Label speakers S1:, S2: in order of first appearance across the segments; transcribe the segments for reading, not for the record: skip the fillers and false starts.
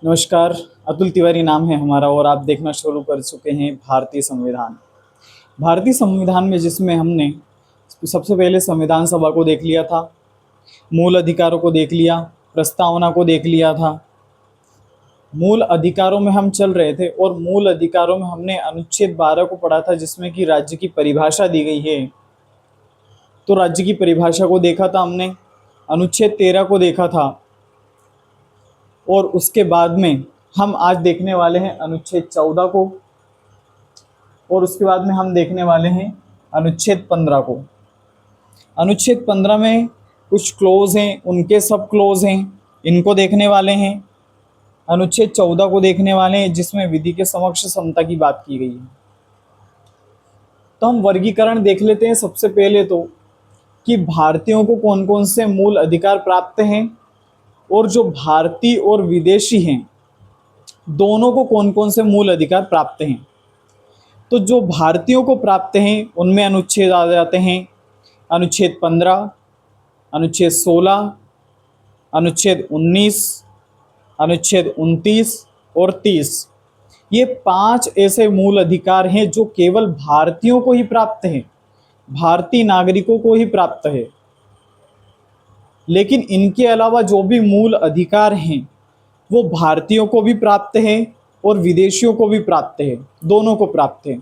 S1: नमस्कार। अतुल तिवारी नाम है हमारा और आप देखना शुरू कर चुके हैं भारतीय संविधान। भारतीय संविधान में जिसमें हमने सबसे पहले संविधान सभा को देख लिया था, मूल अधिकारों को देख लिया, प्रस्तावना को देख लिया था। मूल अधिकारों में हम चल रहे थे और मूल अधिकारों में हमने अनुच्छेद 12 को पढ़ा था जिसमें कि राज्य की परिभाषा दी गई है। तो राज्य की परिभाषा को देखा था हमने, अनुच्छेद 13 को देखा था और उसके बाद में हम आज देखने वाले हैं अनुच्छेद 14 को और उसके बाद में हम देखने वाले हैं अनुच्छेद 15 को। अनुच्छेद 15 में कुछ क्लोज हैं, उनके सब क्लोज हैं, इनको देखने वाले हैं। अनुच्छेद 14 को देखने वाले हैं जिसमें विधि के समक्ष समता की बात की गई है। तो हम वर्गीकरण देख लेते हैं सबसे पहले तो कि भारतीयों को कौन कौन से मूल अधिकार प्राप्त हैं और जो भारतीय और विदेशी हैं दोनों को कौन कौन से मूल अधिकार प्राप्त हैं। तो जो भारतीयों को प्राप्त हैं उनमें अनुच्छेद आ जाते हैं अनुच्छेद 15, अनुच्छेद 16, अनुच्छेद 19, अनुच्छेद 29 और 30। ये 5 ऐसे मूल अधिकार हैं जो केवल भारतीयों को ही प्राप्त हैं, भारतीय नागरिकों को ही प्राप्त है। लेकिन इनके अलावा जो भी मूल अधिकार हैं वो भारतीयों को भी प्राप्त हैं और विदेशियों को भी प्राप्त है, दोनों को प्राप्त है।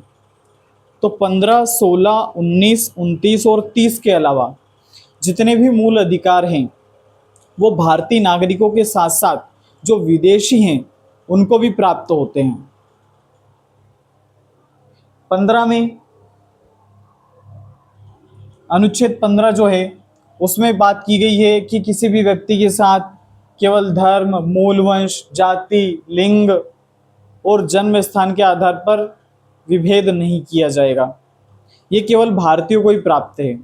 S1: तो 15, 16, 19, 29 और 30 के अलावा जितने भी मूल अधिकार हैं वो भारतीय नागरिकों के साथ साथ जो विदेशी हैं उनको भी प्राप्त होते हैं। 15 में अनुच्छेद 15 जो है उसमें बात की गई है कि किसी भी व्यक्ति के साथ केवल धर्म, मूल वंश, जाति, लिंग और जन्म स्थान के आधार पर विभेद नहीं किया जाएगा। ये केवल भारतीयों को ही प्राप्त है।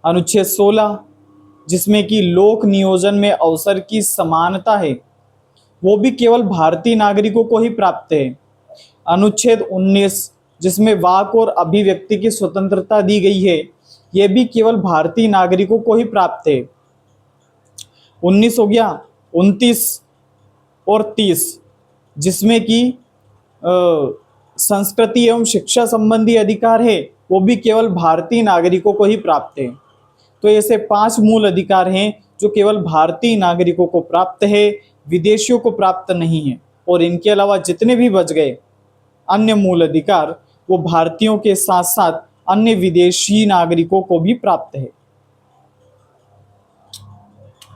S1: अनुच्छेद 16 जिसमें कि लोक नियोजन में अवसर की समानता है वो भी केवल भारतीय नागरिकों को ही प्राप्त है। अनुच्छेद 19 जिसमें वाक और अभिव्यक्ति की स्वतंत्रता दी गई है ये भी केवल भारतीय नागरिकों को ही प्राप्त है। 19 हो गया, 29 और 30 जिसमें कि संस्कृति एवं शिक्षा संबंधी अधिकार है वो भी केवल भारतीय नागरिकों को ही प्राप्त है। तो ऐसे 5 मूल अधिकार हैं जो केवल भारतीय नागरिकों को प्राप्त है, विदेशियों को प्राप्त नहीं है। और इनके अलावा जितने भी बच गए अन्य मूल अधिकार वो भारतीयों के साथ साथ अन्य विदेशी नागरिकों को भी प्राप्त है।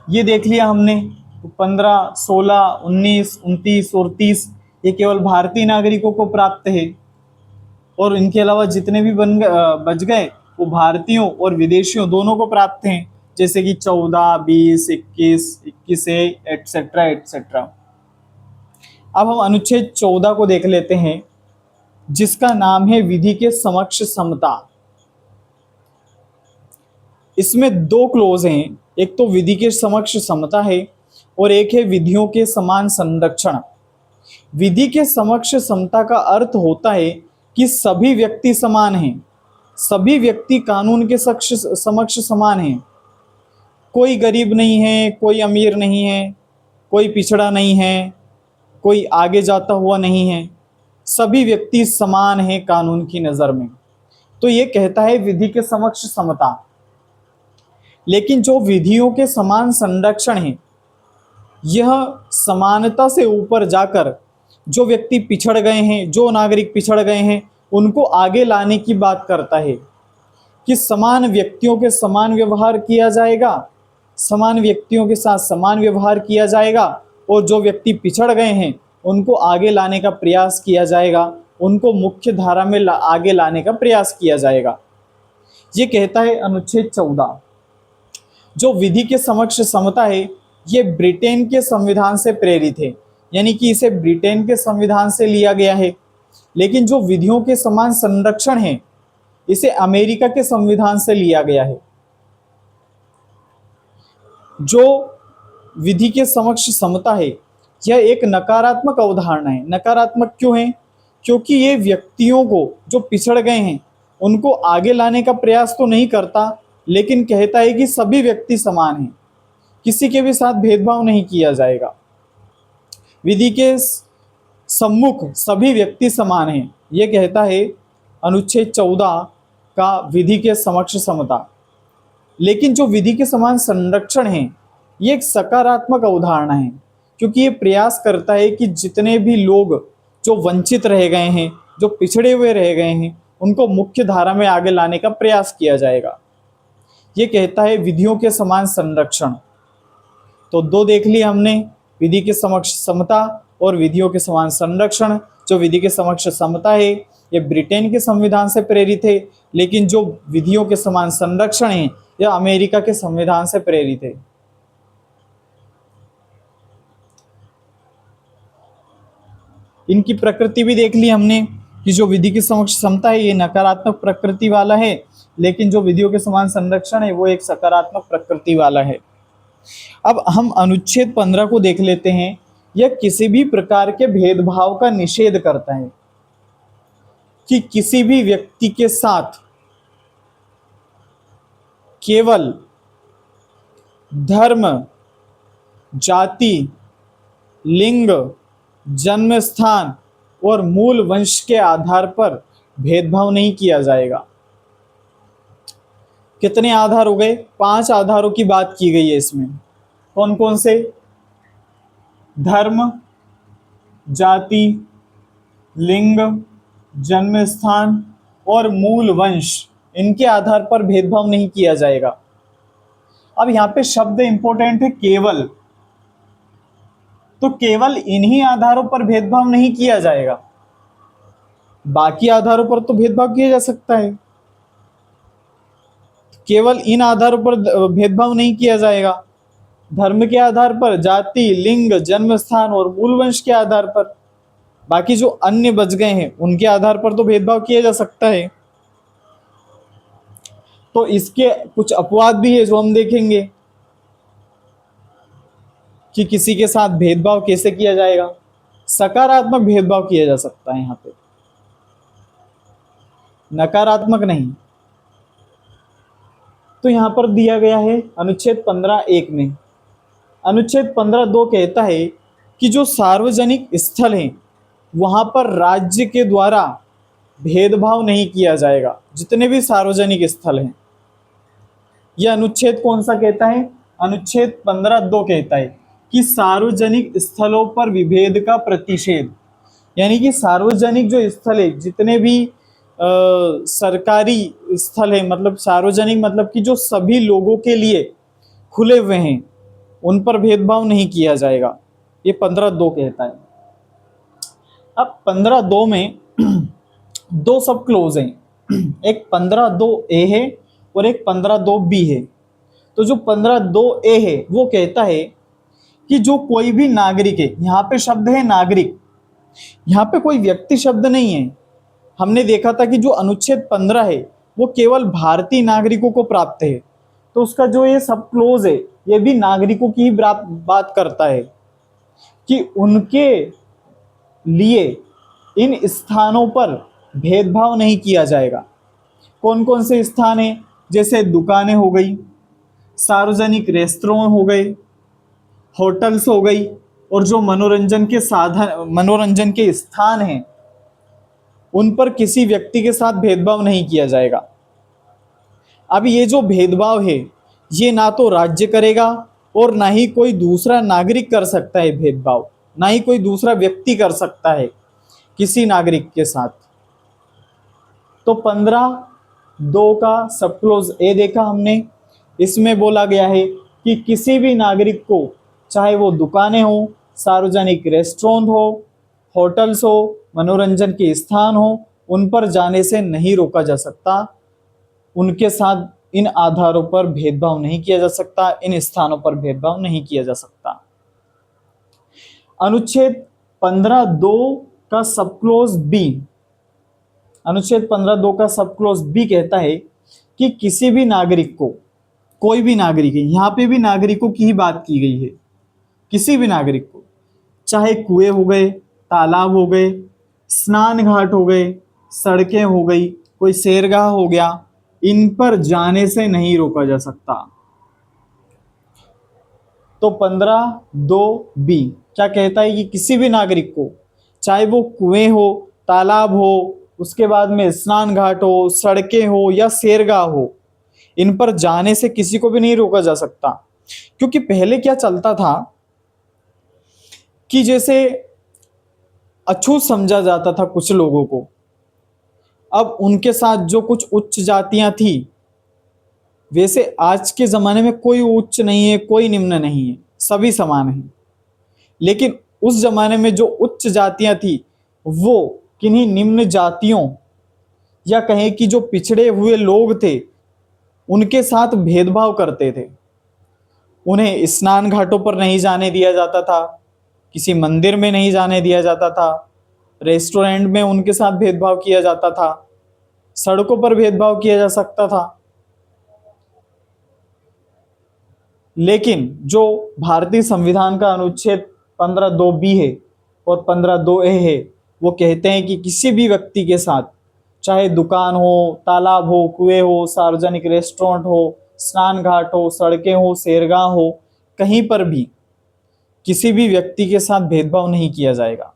S1: ये देख लिया हमने 15, 16, 19, 29 और 30 ये केवल भारतीय नागरिकों को प्राप्त है और इनके अलावा जितने भी बच गए वो भारतीयों और विदेशियों दोनों को प्राप्त हैं, जैसे कि 14, 20, 21, 21A एटसेट्रा एटसेट्रा। अब हम अनुच्छेद 14 को देख लेते हैं जिसका नाम है विधि के समक्ष समता। इसमें 2 क्लोज हैं, एक तो विधि के समक्ष समता है और एक है विधियों के समान संरक्षण। विधि के समक्ष समता का अर्थ होता है कि सभी व्यक्ति समान हैं, सभी व्यक्ति कानून के समक्ष समान हैं। कोई गरीब नहीं है, कोई अमीर नहीं है, कोई पिछड़ा नहीं है, कोई आगे जाता हुआ नहीं है, सभी व्यक्ति समान हैं कानून की नज़र में। तो ये कहता है विधि के समक्ष समता। लेकिन जो विधियों के समान संरक्षण है यह समानता से ऊपर जाकर जो व्यक्ति पिछड़ गए हैं, जो नागरिक पिछड़ गए हैं उनको आगे लाने की बात करता है कि समान व्यक्तियों के समान व्यवहार किया जाएगा, समान व्यक्तियों के साथ समान व्यवहार किया जाएगा और जो व्यक्ति पिछड़ गए हैं उनको आगे लाने का प्रयास किया जाएगा, उनको मुख्य धारा में आगे लाने का प्रयास किया जाएगा। ये कहता है अनुच्छेद 14। जो विधि के समक्ष समता है ये ब्रिटेन के संविधान से प्रेरित है, यानी कि इसे ब्रिटेन के संविधान से लिया गया है। लेकिन जो विधियों के समान संरक्षण है इसे अमेरिका के संविधान से लिया गया है। जो विधि के समक्ष समता है यह एक नकारात्मक अवधारणा है। नकारात्मक क्यों है? क्योंकि ये व्यक्तियों को जो पिछड़ गए हैं उनको आगे लाने का प्रयास तो नहीं करता, लेकिन कहता है कि सभी व्यक्ति समान हैं, किसी के भी साथ भेदभाव नहीं किया जाएगा। विधि के सम्मुख सभी व्यक्ति समान हैं, ये कहता है अनुच्छेद 14 का विधि के समक्ष समता। लेकिन जो विधि के समान संरक्षण है, ये एक सकारात्मक अवधारणा है, क्योंकि ये प्रयास करता है कि जितने भी लोग जो वंचित रह गए हैं, जो पिछड़े हुए रह गए हैं, उनको मुख्य धारा में आगे लाने का प्रयास किया जाएगा। ये कहता है विधियों के समान संरक्षण। तो दो देख लिए हमने, विधि के समक्ष समता और विधियों के समान संरक्षण। जो विधि के समक्ष समता है ये ब्रिटेन के संविधान से प्रेरित है, लेकिन जो विधियों के समान संरक्षण है यह अमेरिका के संविधान से प्रेरित है। इनकी प्रकृति भी देख ली हमने कि जो विधि के समक्ष समता है ये नकारात्मक प्रकृति वाला है, लेकिन जो विधियों के समान संरक्षण है वो एक सकारात्मक प्रकृति वाला है। अब हम अनुच्छेद 15 को देख लेते हैं। यह किसी भी प्रकार के भेदभाव का निषेध करता है कि किसी भी व्यक्ति के साथ केवल धर्म, जाति, लिंग, जन्म स्थान और मूल वंश के आधार पर भेदभाव नहीं किया जाएगा। कितने आधार हो गए? 5 आधारों की बात की गई है इसमें। कौन कौन से? धर्म, जाति, लिंग, जन्म स्थान और मूल वंश, इनके आधार पर भेदभाव नहीं किया जाएगा। अब यहाँ पे शब्द इंपॉर्टेंट है, केवल। तो केवल इन्हीं आधारों पर भेदभाव नहीं किया जाएगा, बाकी आधारों पर तो भेदभाव किया जा सकता है। केवल इन आधारों पर भेदभाव नहीं किया जाएगा। धर्म के आधार पर, जाति, लिंग, जन्म स्थान और मूल वंश के आधार पर। बाकी जो अन्य बच गए हैं उनके आधार पर तो भेदभाव किया जा सकता है। तो इसके कुछ अपवाद भी है जो हम देखेंगे कि किसी के साथ भेदभाव कैसे किया जाएगा। सकारात्मक भेदभाव किया जा सकता है यहाँ पे, नकारात्मक नहीं। तो यहाँ पर दिया गया है अनुच्छेद 15(1) में। अनुच्छेद 15(2) कहता है कि जो सार्वजनिक स्थल हैं वहां पर राज्य के द्वारा भेदभाव नहीं किया जाएगा। जितने भी सार्वजनिक स्थल हैं, यह अनुच्छेद कौन सा कहता है? अनुच्छेद 15(2) कहता है कि सार्वजनिक स्थलों पर विभेद का प्रतिषेध। यानी कि सार्वजनिक जो स्थल है, जितने भी सरकारी स्थल है, मतलब सार्वजनिक मतलब कि जो सभी लोगों के लिए खुले हुए हैं, उन पर भेदभाव नहीं किया जाएगा। ये 15(2) कहता है। अब 15(2) में 2 सब क्लोज हैं, एक 15(2)(a) है और एक 15(2)(b) है। तो जो 15(2)(a) है वो कहता है कि जो कोई भी नागरिक है, यहाँ पे शब्द है नागरिक, यहाँ पे कोई व्यक्ति शब्द नहीं है। हमने देखा था कि जो अनुच्छेद 15 है वो केवल भारतीय नागरिकों को प्राप्त है, तो उसका जो ये सब क्लोज है ये भी नागरिकों की ही बात करता है कि उनके लिए इन स्थानों पर भेदभाव नहीं किया जाएगा। कौन कौन से स्थान हैं? जैसे दुकानें हो गई, सार्वजनिक रेस्तरां हो गए, होटल्स हो गई, और जो मनोरंजन के साधन, मनोरंजन के स्थान हैं, उन पर किसी व्यक्ति के साथ भेदभाव नहीं किया जाएगा। अब ये जो भेदभाव है ये ना तो राज्य करेगा और ना ही कोई दूसरा नागरिक कर सकता है भेदभाव, ना ही कोई दूसरा व्यक्ति कर सकता है किसी नागरिक के साथ। तो 15(2) का सब क्लोज ए देखा हमने। इसमें बोला गया है कि किसी भी नागरिक को, चाहे वो दुकानें हो, सार्वजनिक रेस्टोरेंट हो, होटल्स हो, मनोरंजन के स्थान हो, उन पर जाने से नहीं रोका जा सकता। उनके साथ इन आधारों पर भेदभाव नहीं किया जा सकता, इन स्थानों पर भेदभाव नहीं किया जा सकता। अनुच्छेद 15(2) का सब क्लोज बी, अनुच्छेद 15(2) का सब क्लोज बी कहता है कि किसी भी नागरिक को, कोई भी नागरिक है, यहाँ पे भी नागरिकों की ही बात की गई है, किसी भी नागरिक को, चाहे कुएं हो गए, तालाब हो गए, स्नान घाट हो गए, सड़कें हो गई, कोई सैरगाह हो गया, इन पर जाने से नहीं रोका जा सकता। तो 15(2)(b क्या कहता है कि किसी भी नागरिक को, चाहे वो कुएं हो, तालाब हो, उसके बाद में स्नान घाट हो, सड़कें हो या सैरगाह हो, इन पर जाने से किसी को भी नहीं रोका जा सकता। क्योंकि पहले क्या चलता था कि जैसे अछूत समझा जाता था कुछ लोगों को, अब उनके साथ जो कुछ उच्च जातियां थी, वैसे आज के जमाने में कोई उच्च नहीं है, कोई निम्न नहीं है, सभी समान हैं। लेकिन उस जमाने में जो उच्च जातियां थी वो किन्हीं निम्न जातियों या कहें कि जो पिछड़े हुए लोग थे उनके साथ भेदभाव करते थे। उन्हें स्नान घाटों पर नहीं जाने दिया जाता था, किसी मंदिर में नहीं जाने दिया जाता था, रेस्टोरेंट में उनके साथ भेदभाव किया जाता था, सड़कों पर भेदभाव किया जा सकता था। लेकिन जो भारतीय संविधान का अनुच्छेद 15(2)(b) है और 15(2)(a) है, वो कहते हैं कि किसी भी व्यक्ति के साथ, चाहे दुकान हो, तालाब हो, कुएं हो, सार्वजनिक रेस्टोरेंट हो, स्नान घाट हो, सड़कें हो, सैरगाह हो, कहीं पर भी किसी भी व्यक्ति के साथ भेदभाव नहीं किया जाएगा।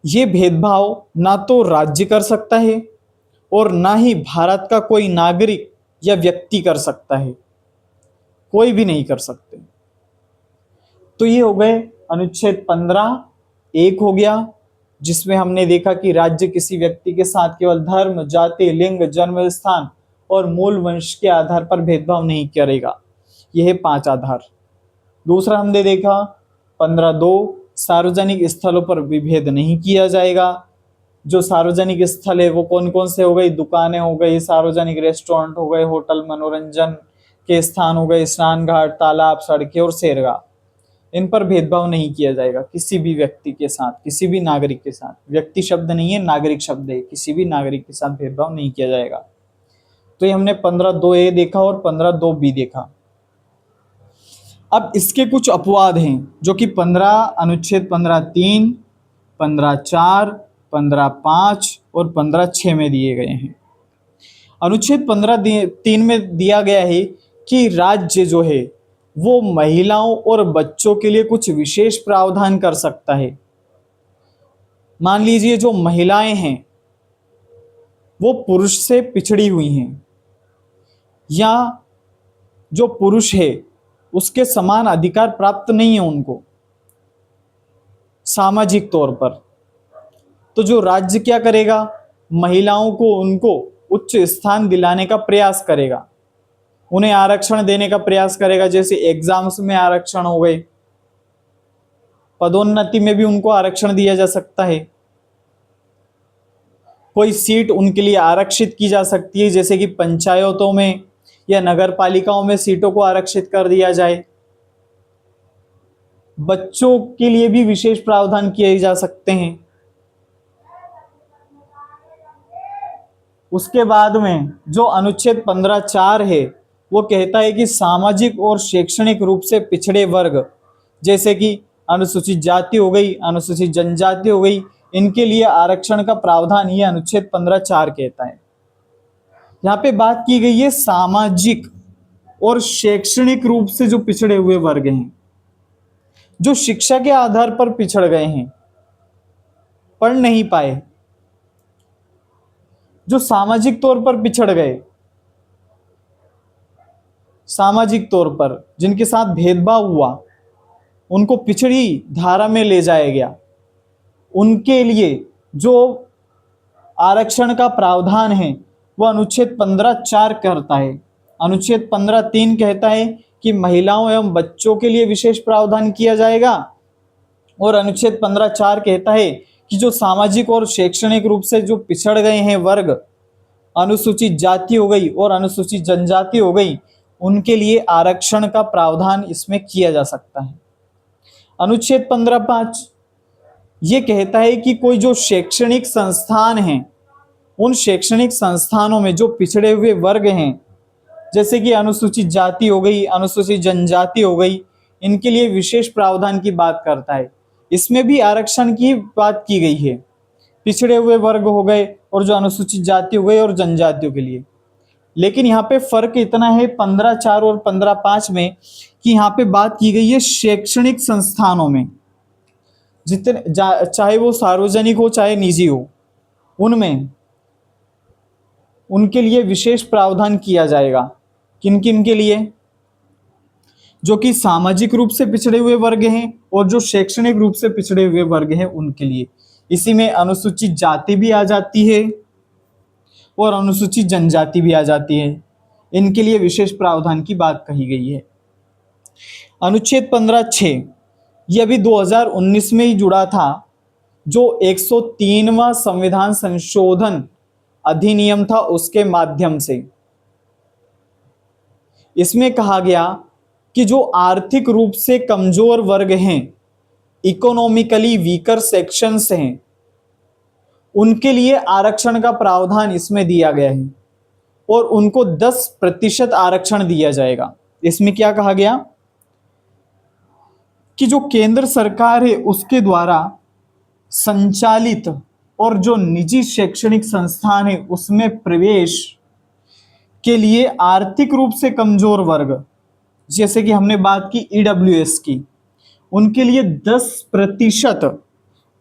S1: ये भेदभाव ना तो राज्य कर सकता है और ना ही भारत का कोई नागरिक या व्यक्ति कर सकता है, कोई भी नहीं कर सकते। तो ये हो गए अनुच्छेद 15(1) हो गया, जिसमें हमने देखा कि राज्य किसी व्यक्ति के साथ केवल धर्म, जाति, लिंग, जन्म स्थान और मूल वंश के आधार पर भेदभाव नहीं करेगा। यह है 5 आधार। दूसरा हमने देखा 15(2) सार्वजनिक स्थलों पर विभेद नहीं किया जाएगा। जो सार्वजनिक स्थल है वो कौन कौन से हो गई? दुकानें हो गई, सार्वजनिक रेस्टोरेंट हो गए, होटल, मनोरंजन के स्थान हो गए, स्नान घाट, तालाब, सड़कें और सैरगाह। इन पर भेदभाव नहीं किया जाएगा किसी भी व्यक्ति के साथ, किसी भी नागरिक के साथ। व्यक्ति शब्द नहीं है, नागरिक शब्द है। किसी भी नागरिक के साथ भेदभाव नहीं किया जाएगा। तो ये हमने 15(2)(a) देखा और 15(2)(b) देखा। अब इसके कुछ अपवाद हैं जो कि अनुच्छेद 15(3), 15(4), 15(5) और 15(6) में दिए गए हैं। अनुच्छेद 15(3) में दिया गया है कि राज्य जो है वो महिलाओं और बच्चों के लिए कुछ विशेष प्रावधान कर सकता है। मान लीजिए जो महिलाएं हैं वो पुरुष से पिछड़ी हुई हैं या जो पुरुष है उसके समान अधिकार प्राप्त नहीं है उनको सामाजिक तौर पर, तो जो राज्य क्या करेगा? महिलाओं को उनको उच्च स्थान दिलाने का प्रयास करेगा, उन्हें आरक्षण देने का प्रयास करेगा। जैसे एग्जाम्स में आरक्षण हो गए, पदोन्नति में भी उनको आरक्षण दिया जा सकता है, कोई सीट उनके लिए आरक्षित की जा सकती है, जैसे कि पंचायतों में या नगर पालिकाओं में सीटों को आरक्षित कर दिया जाए। बच्चों के लिए भी विशेष प्रावधान किए जा सकते हैं। उसके बाद में जो अनुच्छेद 15(4) है वो कहता है कि सामाजिक और शैक्षणिक रूप से पिछड़े वर्ग, जैसे कि अनुसूचित जाति हो गई, अनुसूचित जनजाति हो गई, इनके लिए आरक्षण का प्रावधान ये अनुच्छेद 15(4) कहता है। यहाँ पे बात की गई है सामाजिक और शैक्षणिक रूप से जो पिछड़े हुए वर्ग हैं, जो शिक्षा के आधार पर पिछड़ गए हैं, पढ़ नहीं पाए, जो सामाजिक तौर पर पिछड़ गए, सामाजिक तौर पर जिनके साथ भेदभाव हुआ, उनको पिछड़ी धारा में ले जाया गया, उनके लिए जो आरक्षण का प्रावधान है वह अनुच्छेद 15(4) करता है। अनुच्छेद 15(3) कहता है कि महिलाओं एवं बच्चों के लिए विशेष प्रावधान किया जाएगा, और अनुच्छेद 15(4) कहता है कि जो सामाजिक और शैक्षणिक रूप से जो पिछड़ गए हैं वर्ग, अनुसूचित जाति हो गई और अनुसूचित जनजाति हो गई, उनके लिए आरक्षण का प्रावधान इसमें किया जा सकता है। अनुच्छेद 15(5) ये कहता है कि कोई जो शैक्षणिक संस्थान हैं, उन शैक्षणिक संस्थानों में जो पिछड़े हुए वर्ग हैं, जैसे कि अनुसूचित जाति हो गई, अनुसूचित जनजाति हो गई, इनके लिए विशेष प्रावधान की बात करता है। इसमें भी आरक्षण की बात की गई है, पिछड़े हुए वर्ग हो गए और जो अनुसूचित जाति हो गई और जनजातियों के लिए। लेकिन यहाँ पे फर्क इतना है 15/4 और 15/5 में कि यहाँ पे बात की गई है शैक्षणिक संस्थानों में, चाहे वो सार्वजनिक हो चाहे निजी हो, उनमें उनके लिए विशेष प्रावधान किया जाएगा। किन किन के लिए? जो कि सामाजिक रूप से पिछड़े हुए वर्ग हैं और जो शैक्षणिक रूप से पिछड़े हुए वर्ग हैं उनके लिए। इसी में अनुसूचित जाति भी आ जाती है और अनुसूचित जनजाति भी आ जाती है। इनके लिए विशेष प्रावधान की बात कही गई है। अनुच्छेद 15(6) यह अभी 2019 में ही जुड़ा था, जो 103वां संविधान संशोधन अधिनियम था, उसके माध्यम से। इसमें कहा गया कि जो आर्थिक रूप से कमजोर वर्ग हैं, इकोनॉमिकली वीकर सेक्शंस हैं, उनके लिए आरक्षण का प्रावधान इसमें दिया गया है और उनको 10% आरक्षण दिया जाएगा। इसमें क्या कहा गया कि जो केंद्र सरकार है उसके द्वारा संचालित और जो निजी शैक्षणिक संस्थान है उसमें प्रवेश के लिए आर्थिक रूप से कमजोर वर्ग, जैसे कि हमने बात की ईडब्ल्यूएस की, उनके लिए 10%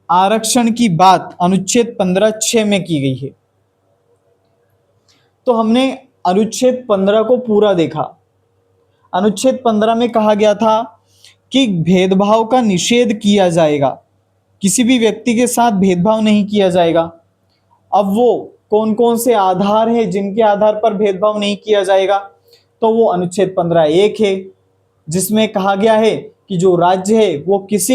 S1: आरक्षण की बात अनुच्छेद 15(6) में की गई है। तो हमने अनुच्छेद 15 को पूरा देखा। अनुच्छेद 15 में कहा गया था कि भेदभाव का निषेध किया जाएगा, किसी भी व्यक्ति के साथ भेदभाव नहीं किया जाएगा। अब वो कौन कौन से आधार हैं जिनके आधार पर भेदभाव नहीं किया जाएगा? तो वो अनुच्छेद 15(1) है, जिसमें कहा गया है कि जो राज्य है वो किसी